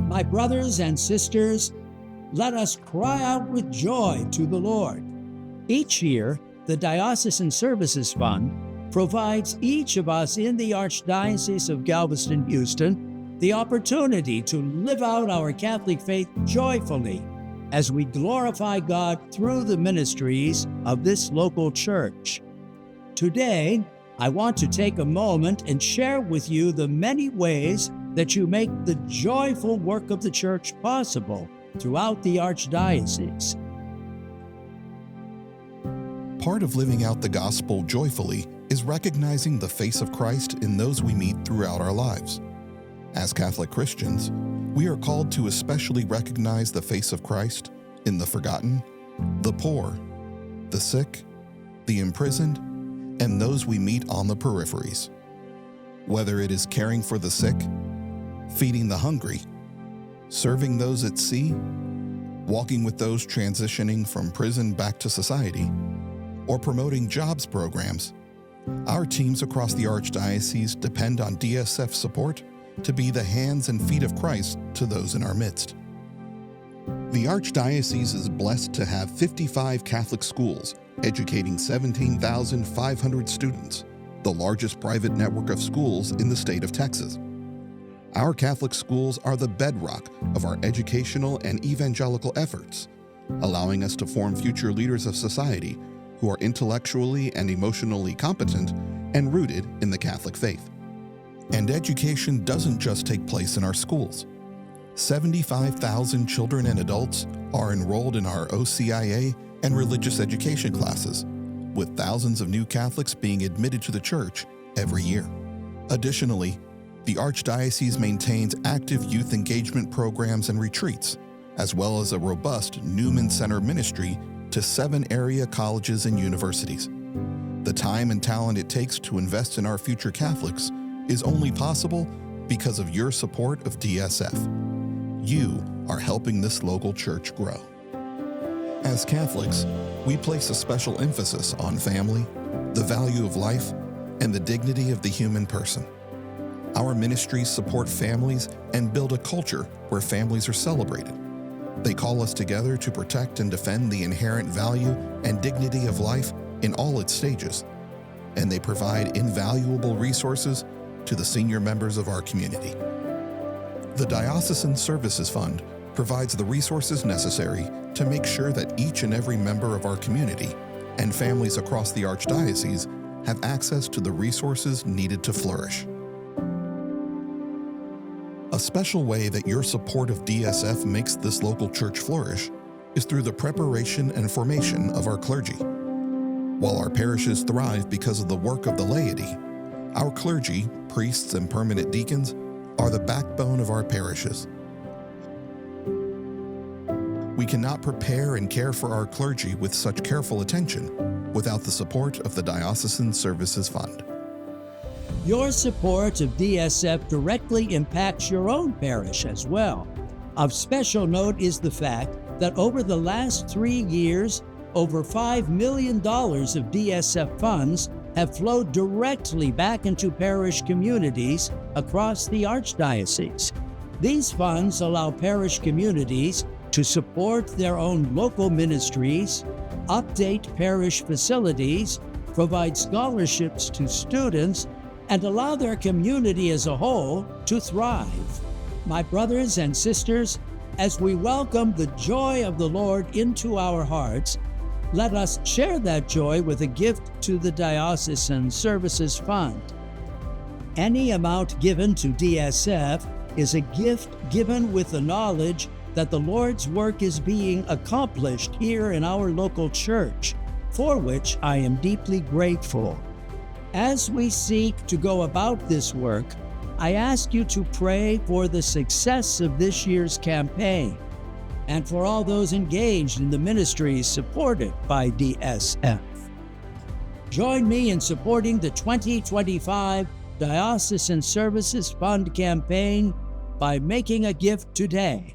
My brothers and sisters, let us cry out with joy to the Lord. Each year, the Diocesan Services Fund provides each of us in the Archdiocese of Galveston-Houston the opportunity to live out our Catholic faith joyfully as we glorify God through the ministries of this local church. Today, I want to take a moment and share with you the many ways that you make the joyful work of the church possible throughout the Archdiocese. Part of living out the gospel joyfully is recognizing the face of Christ in those we meet throughout our lives. As Catholic Christians, we are called to especially recognize the face of Christ in the forgotten, the poor, the sick, the imprisoned, and those we meet on the peripheries. Whether it is caring for the sick, feeding the hungry, serving those at sea, walking with those transitioning from prison back to society, or promoting jobs programs, our teams across the Archdiocese depend on DSF support to be the hands and feet of Christ to those in our midst. The Archdiocese is blessed to have 55 Catholic schools educating 17,500 students, the largest private network of schools in the state of Texas. Our Catholic schools are the bedrock of our educational and evangelical efforts, allowing us to form future leaders of society who are intellectually and emotionally competent and rooted in the Catholic faith. And education doesn't just take place in our schools. 75,000 children and adults are enrolled in our OCIA and religious education classes, with thousands of new Catholics being admitted to the church every year. Additionally, the Archdiocese maintains active youth engagement programs and retreats, as well as a robust Newman Center ministry to 7 area colleges and universities. The time and talent it takes to invest in our future Catholics is only possible because of your support of DSF. You are helping this local church grow. As Catholics, we place a special emphasis on family, the value of life, and the dignity of the human person. Our ministries support families and build a culture where families are celebrated. They call us together to protect and defend the inherent value and dignity of life in all its stages, and they provide invaluable resources to the senior members of our community. The Diocesan Services Fund provides the resources necessary to make sure that each and every member of our community and families across the Archdiocese have access to the resources needed to flourish. A special way that your support of DSF makes this local church flourish is through the preparation and formation of our clergy. While our parishes thrive because of the work of the laity, our clergy, priests, and permanent deacons are the backbone of our parishes. We cannot prepare and care for our clergy with such careful attention without the support of the Diocesan Services Fund. Your support of DSF directly impacts your own parish as well. Of special note is the fact that over the last 3 years, over $5 million of DSF funds have flowed directly back into parish communities across the Archdiocese. These funds allow parish communities to support their own local ministries, update parish facilities, provide scholarships to students, and allow their community as a whole to thrive. My brothers and sisters, as we welcome the joy of the Lord into our hearts, let us share that joy with a gift to the Diocesan Services Fund. Any amount given to DSF is a gift given with the knowledge that the Lord's work is being accomplished here in our local church, for which I am deeply grateful. As we seek to go about this work, I ask you to pray for the success of this year's campaign and for all those engaged in the ministries supported by DSF. Join me in supporting the 2025 Diocesan Services Fund campaign by making a gift today.